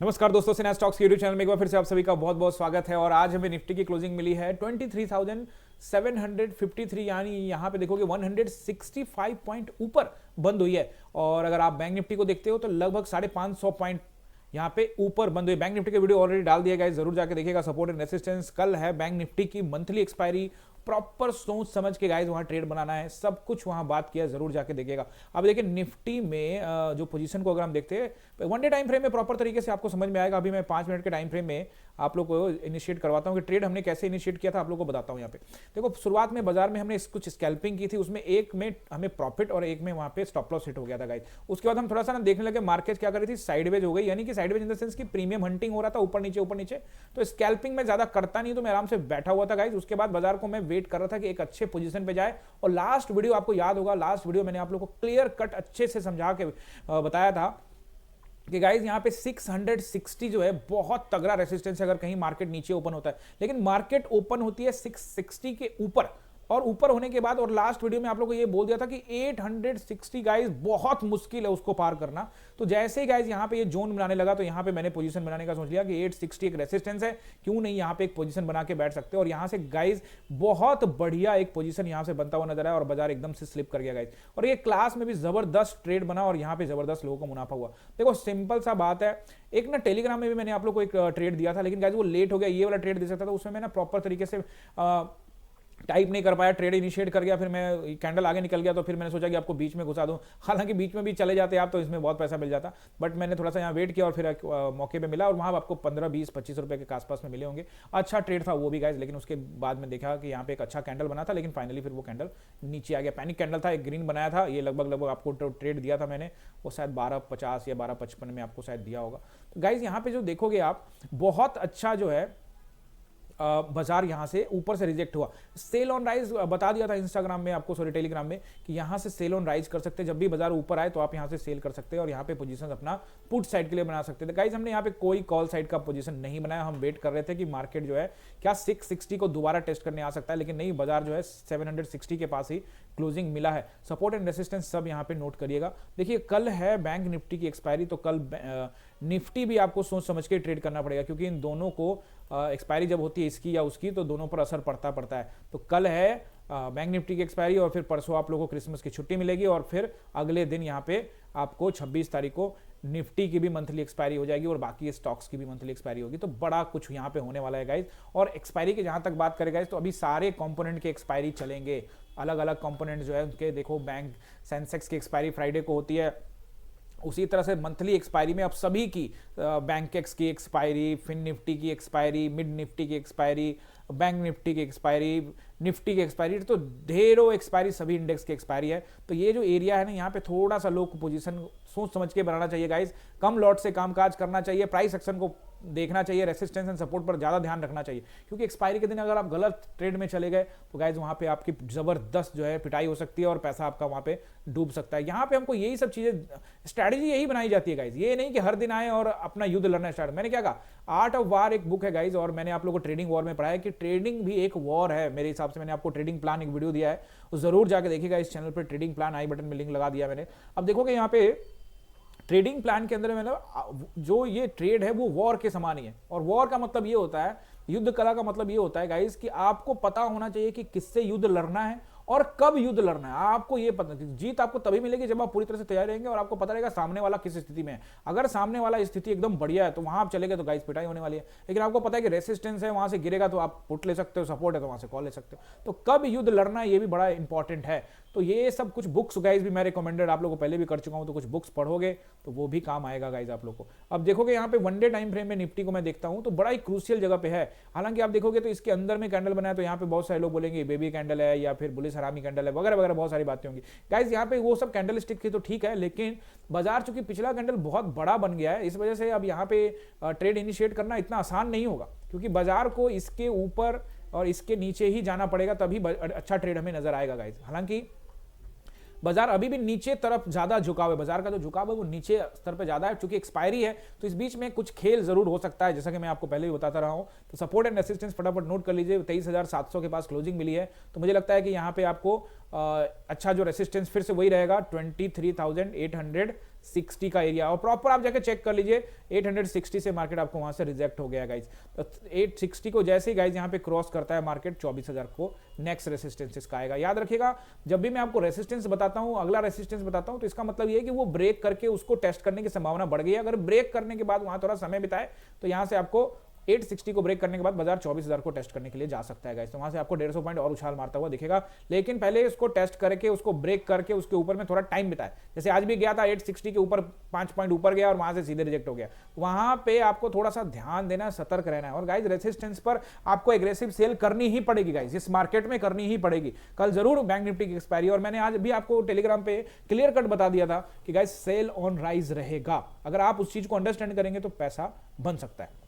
नमस्कार दोस्तों, सिन्हा स्टॉक्स के यूट्यूब चैनल में एक बार फिर से आप सभी का बहुत बहुत स्वागत है। और आज हमें निफ्टी की क्लोजिंग मिली है 23,753, यानी यहाँ पे देखोगे 165 पॉइंट ऊपर बंद हुई है। और अगर आप बैंक निफ्टी को देखते हो तो लगभग 550 पॉइंट यहाँ पे ऊपर बंद हुई। बैंक निफ्टी का वीडियो ऑलरेडी डाल दिया गया है, जरूर जाके देखिएगा। सपोर्ट एंड रेसिस्टेंस कल है बैंक निफ्टी की मंथली एक्सपायरी, प्रॉपर सोच समझ के गाइस वहां ट्रेड बनाना है, सब कुछ वहां बात किया, जरूर जाके देखिएगा। अब देखिए निफ्टी में जो पोजीशन को अगर हम देखते हैं वन डे टाइम फ्रेम में प्रॉपर तरीके से आपको समझ में आएगा। अभी मैं 5 मिनट के टाइम फ्रेम में आप लोग को इनिशिएट करवाता हूं कि ट्रेड हमने कैसे इनिशिएट किया था, आप लोग को बताता हूं। यहाँ पे देखो, शुरुआत में बाजार में हमने कुछ स्कैल्पिंग की थी, उसमें एक में हमें प्रॉफिट और एक में वहां पे स्टॉप लॉस हिट हो गया था गाइस। उसके बाद हम थोड़ा सा ना देखने लगे मार्केट क्या कर रही थी, साइडवेज हो गई, यानी कि साइडवेज इन द सेंस कि प्रीमियम हंटिंग हो रहा था, ऊपर नीचे। तो स्कैल्पिंग में ज्यादा करता नहीं, तो मैं आराम से बैठा हुआ था गाइस। उसके बाद बाजार को मैं वेट कर रहा था कि एक अच्छे पोजीशन पे जाए। और लास्ट वीडियो आपको याद होगा, लास्ट वीडियो मैंने आप लोगों को क्लियर कट अच्छे से समझा के बताया था कि गाइस यहाँ पे 660 जो है बहुत तगड़ा रेसिस्टेंस है अगर कहीं मार्केट नीचे ओपन होता है। लेकिन मार्केट ओपन होती है 660 के ऊपर, और ऊपर होने के बाद, और लास्ट वीडियो में आप लोगों को ये बोल दिया था कि 860 गाइस बहुत मुश्किल है उसको पार करना। तो जैसे ही गाइस यहाँ पे ये जोन बनाने लगा, तो यहाँ पे मैंने पोजीशन बनाने का सोच लिया कि 860 एक रेसिस्टेंस है, क्यों नहीं यहाँ पे एक पोजीशन बना के बैठ सकते। और यहाँ से गाइस बहुत बढ़िया एक पोजीशन यहाँ से बनता हुआ नजर आया और बाजार एकदम से स्लिप कर गया गाइस। और ये क्लास में भी जबरदस्त ट्रेड बना और यहाँ पे जबरदस्त लोगों को मुनाफा हुआ। देखो सिंपल सा बात है, एक ना टेलीग्राम में भी मैंने आप लोग को एक ट्रेड दिया था, लेकिन गाइस वो लेट हो गया। ये वाला ट्रेड दे सकता था, उसमें मैं ना प्रॉपर तरीके से टाइप नहीं कर पाया, ट्रेड इनिशिएट कर गया, फिर मैं कैंडल आगे निकल गया, तो फिर मैंने सोचा कि आपको बीच में घुसा दूं। हालांकि बीच में भी चले जाते आप तो इसमें बहुत पैसा मिल जाता, बट मैंने थोड़ा सा यहाँ वेट किया और फिर मौके पे मिला, और वहाँ आपको 15, 20, 25 रुपए के आसपास में मिले होंगे। अच्छा ट्रेड था वो भी गाइस। लेकिन उसके बाद में देखा कि यहाँ पे एक अच्छा कैंडल बना था, लेकिन फाइनली फिर वो कैंडल नीचे आ गया। पैनिक कैंडल था, एक ग्रीन बनाया था, ये लगभग आपको ट्रेड दिया था मैंने, वो शायद 12.50 या 12.55 में आपको शायद दिया होगा। तो गाइस यहाँ पे जो देखोगे आप, बहुत अच्छा जो है बाजार यहां से ऊपर से रिजेक्ट हुआ। सेल ऑन राइज बता दिया था इंस्टाग्राम में आपको, सॉरी टेलीग्राम में, कि यहां से सेल ऑन राइज कर सकते हैं। जब भी बाजार ऊपर आए तो आप यहां से सेल कर सकते हैं और यहां पे पोजीशन अपना पुट साइड के लिए बना सकते थे। गाइस हमने यहां पे कोई कॉल साइड का पोजीशन नहीं बनाया, हम वेट कर रहे थे कि मार्केट जो है क्या 660 को दोबारा टेस्ट करने आ सकता है, लेकिन नहीं, बाजार जो है 760 के पास ही क्लोजिंग मिला है। सपोर्ट एंड रेसिस्टेंस सब यहां पे नोट करिएगा। देखिए कल है बैंक निफ्टी की एक्सपायरी, तो कल निफ्टी भी आपको सोच समझ के ट्रेड करना पड़ेगा, क्योंकि इन दोनों को एक्सपायरी जब होती है इसकी या उसकी, तो दोनों पर असर पड़ता है। तो कल है बैंक निफ्टी की एक्सपायरी, और फिर परसों आप लोगों को क्रिसमस की छुट्टी मिलेगी, और फिर अगले दिन यहाँ पे आपको 26 तारीख को निफ्टी की भी मंथली एक्सपायरी हो जाएगी और बाकी स्टॉक्स की भी मंथली एक्सपायरी होगी। तो बड़ा कुछ यहाँ पे होने वाला है गाइज। और एक्सपायरी की जहां तक बात करें गाइज, तो अभी सारे कंपोनेंट के एक्सपायरी चलेंगे, अलग अलग कंपोनेंट जो है उनके। देखो बैंक सेंसेक्स की एक्सपायरी फ्राइडे को होती है, उसी तरह से मंथली एक्सपायरी में अब सभी की, बैंकेक्स की एक्सपायरी, फिन निफ्टी की एक्सपायरी, मिड निफ्टी की एक्सपायरी, बैंक निफ्टी की एक्सपायरी, निफ्टी की एक्सपायरी, तो ढेरों एक्सपायरी, सभी इंडेक्स की एक्सपायरी है। तो ये जो एरिया है ना, यहाँ पे थोड़ा सा लोग पोजीशन सोच समझ के बनाना चाहिए गाइस। कम लॉट से कामकाज करना चाहिए, प्राइस एक्शन को देखना चाहिए, रेसिस्टेंस एंड सपोर्ट पर ज्यादा ध्यान रखना चाहिए, क्योंकि एक्सपायरी के दिन अगर आप गलत ट्रेड में चले गए तो गाइस वहां पे आपकी जबरदस्त जो है पिटाई हो सकती है और पैसा आपका वहां पे डूब सकता है। यहाँ पे हमको यही सब चीजें, स्ट्रैटेजी यही बनाई जाती है गाइस। ये नहीं कि हर दिन आए और अपना युद्ध लड़ना स्टार्ट। मैंने क्या कहा, आर्ट ऑफ वार एक बुक है गाइस, और मैंने आप लोगों को ट्रेडिंग वॉर में पढ़ा है कि ट्रेडिंग भी एक वॉर है। मेरे हिसाब से मैंने आपको ट्रेडिंग प्लान एक वीडियो दिया है, तो जरूर जाके देखिएगा इस चैनल पर। ट्रेडिंग प्लान आई बटन में लिंक लगा दिया मैंने। अब देखोगे यहाँ पे ट्रेडिंग प्लान के अंदर मतलब जो ये ट्रेड है वो वॉर के समान ही है। और वॉर का मतलब ये होता है, युद्ध कला का मतलब ये होता है गाइस, कि आपको पता होना चाहिए कि किससे युद्ध लड़ना है और कब युद्ध लड़ना है। आपको ये पता, जीत आपको तभी मिलेगी जब आप पूरी तरह से तैयार रहेंगे और आपको पता रहेगा सामने वाला किस स्थिति में है। अगर सामने वाला स्थिति एकदम बढ़िया है तो वहां आप चलेंगे तो गाइस पिटाई होने वाली है। लेकिन आपको पता है कि रेसिस्टेंस है, वहां से गिरेगा तो आप पुट ले सकते हो, सपोर्ट है तो वहां से कॉल ले सकते हो। तो कब युद्ध लड़ना है ये भी बड़ा इंपॉर्टेंट है। तो ये सब कुछ बुक्स गाइस भी मैं रिकमेंडेड आप लोगों को पहले भी कर चुका हूं, तो कुछ बुक्स पढ़ोगे तो वो भी काम आएगा गाइस आप लोग को। अब देखोगे यहाँ पे वन डे टाइम फ्रेम में निफ्टी को मैं देखता हूं तो बड़ा ही क्रूशियल जगह पे है। हालांकि आप देखोगे तो इसके अंदर में कैंडल बनाया, तो यहाँ पे बहुत सारे लोग बोलेंगे बेबी कैंडल है या फिर बुलिश हरामी कैंडल है, वगैरह वगैरह बहुत सारी बातें होंगी गाइस। यहाँ पे वो सब कैंडल स्टिक थी तो ठीक है, लेकिन बाजार चूंकि पिछला कैंडल बहुत बड़ा बन गया है, इस वजह से अब यहाँ पे ट्रेड इनिशिएट करना इतना आसान नहीं होगा, क्योंकि बाजार को इसके ऊपर और इसके नीचे ही जाना पड़ेगा, तभी अच्छा ट्रेड हमें नजर आएगा गाइस। हालांकि बाजार अभी भी नीचे तरफ ज्यादा झुकाव है, बाजार का जो झुकाव है वो नीचे स्तर पे ज्यादा है, क्योंकि एक्सपायरी है तो इस बीच में कुछ खेल जरूर हो सकता है, जैसा कि मैं आपको पहले भी बताता रहा हूं। तो सपोर्ट एंड रेसिस्टेंस फटाफट नोट कर लीजिए। 23,700 के पास क्लोजिंग मिली है, तो मुझे लगता है कि यहाँ पे आपको अच्छा जो रेसिस्टेंस फिर से वही रहेगा 23,800 860 का एरिया, और प्रॉपर आप जाके चेक कर लीजिए 860 से मार्केट आपको वहां से रिजेक्ट हो गया गाइज। तो 860 को जैसे ही गाइज यहाँ पे क्रॉस करता है मार्केट 24,000 को नेक्स्ट रेसिस्टेंस इसका आएगा। याद रखिएगा जब भी मैं आपको रेसिस्टेंस बताता हूं, अगला रेसिस्टेंस बताता हूं, तो इसका मतलब ये है कि वो ब्रेक करके उसको टेस्ट करने की संभावना बढ़ गई है। अगर ब्रेक करने के बाद वहां थोड़ा समय बिताए तो यहां से आपको 860 को ब्रेक करने के बाद बाजार 24,000 को टेस्ट करने के लिए जा सकता है गाइस। तो वहां से आपको 150 पॉइंट और उछाल मारता हुआ दिखेगा, लेकिन पहले इसको टेस्ट करके उसको ब्रेक करके उसके ऊपर में थोड़ा टाइम बिताए। जैसे आज भी गया था 860 के ऊपर 5 पॉइंट ऊपर गया और वहां से सीधे रिजेक्ट हो गया। वहां पे आपको थोड़ा सा ध्यान देना, सतर्क रहना है। और गाइस रेसिस्टेंस पर आपको एग्रेसिव सेल करनी ही पड़ेगी गाइस, इस मार्केट में करनी ही पड़ेगी। कल जरूर बैंक निफ्टी की एक्सपायरी, और मैंने आज भी आपको टेलीग्राम पे क्लियर कट बता दिया था कि गाइस सेल ऑन राइज रहेगा। अगर आप उस चीज को अंडरस्टैंड करेंगे तो पैसा बन सकता है।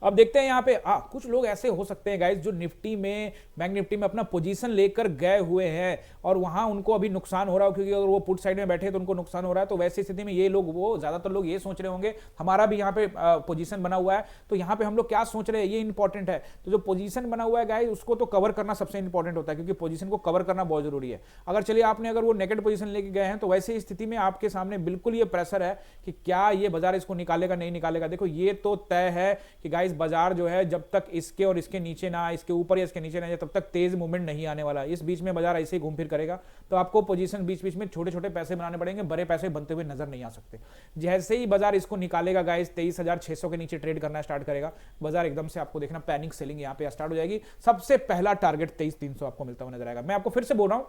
अब देखते हैं यहाँ पे कुछ लोग ऐसे हो सकते हैं गाइस जो निफ्टी में, बैंक निफ्टी में अपना पोजीशन लेकर गए हुए हैं और वहां उनको अभी नुकसान हो रहा हो, क्योंकि अगर वो पुट साइड में बैठे तो उनको नुकसान हो रहा है। तो वैसी स्थिति में ये लोग, वो ज्यादातर लोग ये सोच रहे होंगे हमारा भी यहाँ पे पोजीशन बना हुआ है, तो यहाँ पे हम लोग क्या सोच रहे हैं ये इंपॉर्टेंट है। तो जो पोजीशन बना हुआ है गाइस उसको तो कवर करना सबसे इंपॉर्टेंट होता है, क्योंकि पोजीशन को कवर करना बहुत जरूरी है। अगर चलिए आपने अगर वो नेगेटिव पोजीशन लेके गए हैं तो वैसी स्थिति में आपके सामने बिल्कुल ये प्रेशर है कि क्या ये बाजार इसको निकालेगा नहीं निकालेगा। देखो ये तो तय है कि गाइस बाजार जो है जब तक इसके और इसके नीचे ना, इसके ऊपर या इसके नीचे ना, तब तक तेज मूवमेंट नहीं आने वाला। इस बीच में बाजार ऐसे ही घूम फिर करेगा, तो आपको पोजीशन बीच बीच में छोटे छोटे पैसे बनाने पड़ेंगे, बड़े पैसे बनते हुए नजर नहीं आ सकते। जैसे ही बाजार इसको निकालेगा गाइस 23,600 के नीचे ट्रेड करना स्टार्ट करेगा, बाजार एकदम से आपको देखना पैनिक सेलिंग यहां पे स्टार्ट हो जाएगी। सबसे पहला टारगेट 23,300 आपको मिलता हुआ नजर आएगा। मैं आपको फिर से बोल रहा हूं,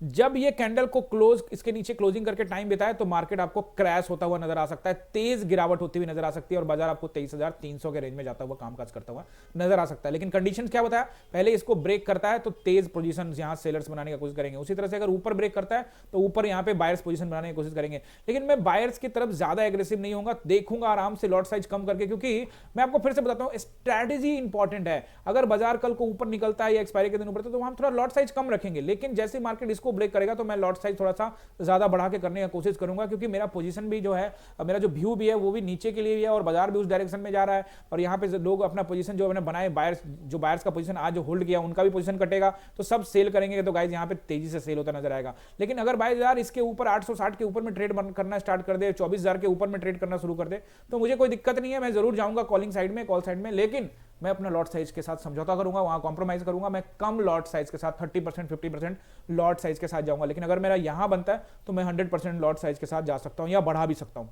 जब ये कैंडल को क्लोज, इसके नीचे क्लोजिंग करके टाइम बिताए तो मार्केट आपको क्रैश होता हुआ नजर आ सकता है, तेज गिरावट होती हुई नजर आ सकती है और बाजार आपको 23,300 के रेंज में जाता हुआ कामकाज करता हुआ नजर आ सकता है। लेकिन कंडीशन क्या बताया, पहले इसको ब्रेक करता है तो तेज पोजीशन यहां सेलर्स बनाने की कोशिश करेंगे। उसी तरह से अगर ऊपर ब्रेक करता है तो ऊपर यहां पे बायर्स पोजीशन बनाने की कोशिश करेंगे। लेकिन मैं बायर्स की तरफ ज्यादा एग्रेसिव नहीं होगा, देखूंगा आराम से लॉट साइज कम करके, क्योंकि मैं आपको फिर से बताता हूं स्ट्रैटेजी इंपॉर्टेंट है। अगर बाजार कल को ऊपर निकलता है या एक्सपायरी के दिन ऊपर, तो हम थोड़ा लॉट साइज कम रखेंगे। लेकिन जैसे मार्केट इसको ब्रेक करेगा तो मैं लॉट साइज थोड़ा सा ज्यादा बढ़ा के करने की कोशिश करूंगा, क्योंकि मेरा पोजीशन भी जो है, मेरा जो व्यू भी है वो भी नीचे के लिए भी है और बाजार भी उस डायरेक्शन में जा रहा है। और यहां पे लोग अपना पोजीशन जो मैंने बनाए, बायर्स, जो बायर्स का पोजीशन आज जो होल्ड किया उनका भी पोजीशन कटेगा, तो सब सेल करेंगे, तो गाइस यहां पे तेजी से सेल होता नजर आएगा। लेकिन अगर बाजार इसके ऊपर 860 के ऊपर में ट्रेड करना स्टार्ट कर दे, 24,000 के ऊपर में ट्रेड करना शुरू कर दे, तो मुझे कोई दिक्कत नहीं है, मैं जरूर जाऊंगा कॉलिंग साइड में, कॉल साइड में। लेकिन मैं अपना लॉट साइज के साथ समझौता करूंगा, वहां कॉम्प्रोमाइज करूंगा, मैं कम लॉट साइज के साथ 30% 50% लॉट साइज के साथ जाऊंगा। लेकिन अगर मेरा यहां बनता है तो मैं 100% लॉट साइज के साथ जा सकता हूं या बढ़ा भी सकता हूं,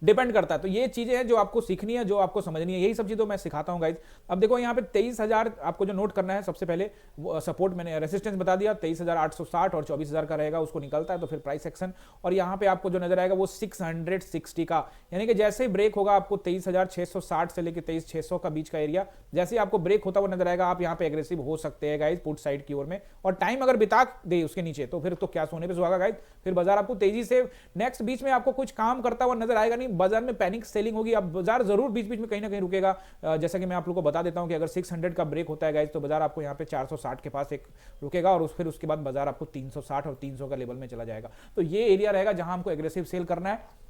डिपेंड करता है। तो ये चीजें हैं जो आपको सीखनी है, जो आपको समझनी है, यही सब चीजों मैं सिखाता हूं गाइज। अब देखो यहाँ पे 23,000 आपको जो नोट करना है, सबसे पहले सपोर्ट मैंने रेसिस्टेंस बता दिया 23,860 और 24,000 का रहेगा, उसको निकलता है तो फिर प्राइस एक्शन। और यहाँ पे आपको जो नजर आएगा वो 660 का, यानी कि जैसे ही ब्रेक होगा आपको 23,660 से लेकर 23,600 का बीच का एरिया, जैसे ही आपको ब्रेक होता हुआ नजर आएगा, आप यहाँ पे एग्रेसिव हो सकते हैं गाइज पुट साइड की ओर में। और टाइम अगर बिता दे उसके नीचे तो फिर तो क्या सोने पे सुहागा गाइज, फिर बाजार आपको तेजी से नेक्स्ट बीच में आपको कुछ काम करता हुआ नजर आएगा नहीं, बाजार में पैनिक सेलिंग होगी। अब बाजार जरूर बीच बीच में कहीं ना कहीं रुकेगा। जैसा कि मैं आप लोगों को बता देता हूं कि अगर 600 का ब्रेक होता है गाइस तो बाजार आपको यहां पे 460 के पास एक रुकेगा और फिर उसके बाद बाजार आपको 360 और 300 का लेवल में चला जाएगा। तो ये एरिया रहेगा जहां हमको एग्रेसिव सेल करना है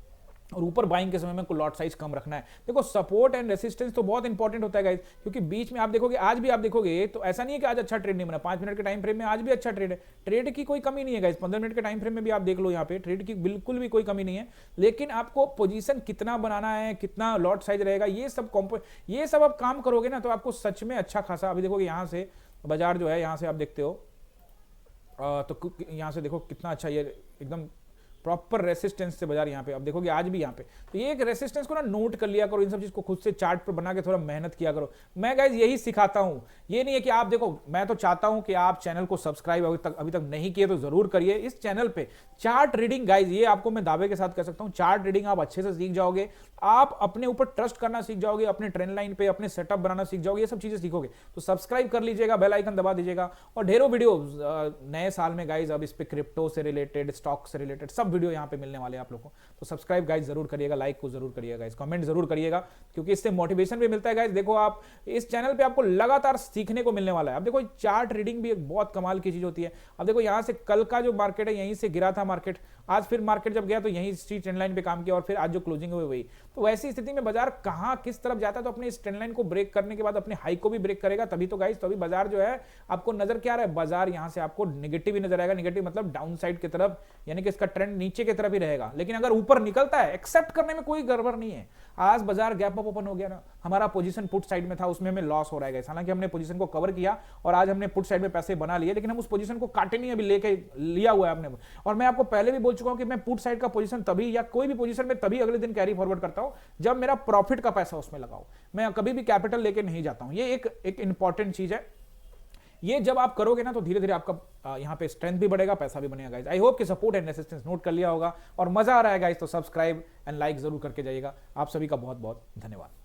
और ऊपर बाइंग के समय में को लॉट साइज कम रखना है। देखो सपोर्ट एंड रेसिस्टेंस तो बहुत इंपॉर्टेंट होता है गाइस, क्योंकि बीच में आप देखोगे, आज भी आप देखोगे तो ऐसा नहीं है कि आज अच्छा ट्रेड नहीं बना, 5 मिनट के टाइम फ्रेम में आज भी अच्छा ट्रेड है, ट्रेड की कोई कमी नहीं है गाइस। 15 मिनट के टाइम फ्रेम में भी आप देख लो, यहाँ पे ट्रेड की बिल्कुल भी कोई कमी नहीं है। लेकिन आपको पोजीशन कितना बनाना है, कितना लॉट साइज रहेगा, ये सब आप काम करोगे ना तो आपको सच में अच्छा खासा, अभी देखोगे यहाँ से बाजार जो है, यहाँ से आप देखते हो तो यहाँ से देखो कितना अच्छा ये एकदम प्रॉपर रेसिस्टेंस से बाजार यहाँ पे, अब देखोगे आज भी यहाँ पे। तो ये एक रेसिस्टेंस को ना नोट कर लिया करो, इन सब चीज को खुद से चार्ट पर बना के थोड़ा मेहनत किया करो। मैं गाइज यही सिखाता हूं, ये नहीं है कि आप देखो, मैं तो चाहता हूं कि आप चैनल को सब्सक्राइब अभी तक नहीं किए तो जरूर करिए। इस चैनल पे चार्ट रीडिंग गाइज, ये आपको मैं दावे के साथ कह सकता हूं, चार्ट रीडिंग आप अच्छे से सीख जाओगे, आप अपने ऊपर ट्रस्ट करना सीख जाओगे, अपने ट्रेंड लाइन पे अपने सेटअप बनाना सीख जाओगे, ये सब चीजें सीखोगे। तो सब्सक्राइब कर लीजिएगा, बेल आइकन दबा दीजिएगा और ढेरों वीडियो नए साल में गाइज अब इस पे क्रिप्टो से रिलेटेड, स्टॉक से रिलेटेड सब वीडियो यहाँ पे मिलने वाले आप लोगों को। तो सब्सक्राइब गाइज जरूर करिएगा, लाइक को जरूर करिएगा गाइज, कमेंट जरूर करिएगा, क्योंकि इससे मोटिवेशन भी मिलता है गाइज। देखो आप इस चैनल पे आपको लगातार सीखने को मिलने वाला है। अब देखो चार्ट रीडिंग भी एक बहुत कमाल की चीज होती है। अब देखो यहाँ से कल का जो मार्केट है यहीं से गिरा था मार्केट, आज फिर मार्केट जब गया तो यहीं स्ट्रीट ट्रेंड लाइन पे काम किया और फिर आज जो क्लोजिंग हुई वही। तो वैसी स्थिति में बाजार कहां किस तरफ जाता है, तो अपने इस ट्रेंड लाइन को ब्रेक करने के बाद अपने हाई को भी ब्रेक करेगा, तभी तो गाइस, तभी बाजार जो है आपको नजर क्या आ रहा है, बाजार यहां से आपको नेगेटिव ही नजर आएगा। नेगेटिव मतलब डाउन साइड की तरफ, यानी कि इसका ट्रेंड नीचे की तरफ ही रहेगा, लेकिन अगर ऊपर निकलता है, एक्सेप्ट करने में कोई गड़बड़ नहीं है। आज बाजार गैप अप ओपन हो गया ना, हमारा पोजीशन पुट साइड में था, उसमें हमें लॉस हो रहा है। हालांकि हमने पोजीशन को कवर किया और आज हमने पुट साइड में पैसे बना लिए, लेकिन हम उस पोजीशन को काटे नहीं, अभी लेके लिया हुआ है हमने। और मैं आपको पहले भी बोल चुका हूं कि मैं पुट साइड का पोजीशन तभी, या कोई भी पोजीशन में तभी अगले दिन कैरी फॉरवर्ड करता हूं जब मेरा प्रॉफिट का पैसा उसमें लगाओ। मैं कभी भी कैपिटल लेके नहीं जाता हूं। ये एक इंपॉर्टेंट चीज है। ये जब आप करोगे ना तो धीरे धीरे आपका यहाँ पे स्ट्रेंथ भी बढ़ेगा, पैसा भी बनेगा गाइस। आई होप कि सपोर्ट एंड रेसिस्टेंस नोट कर लिया होगा और मजा आ रहा है गाइस, तो सब्सक्राइब एंड लाइक जरूर करके जाइएगा। आप सभी का बहुत बहुत धन्यवाद।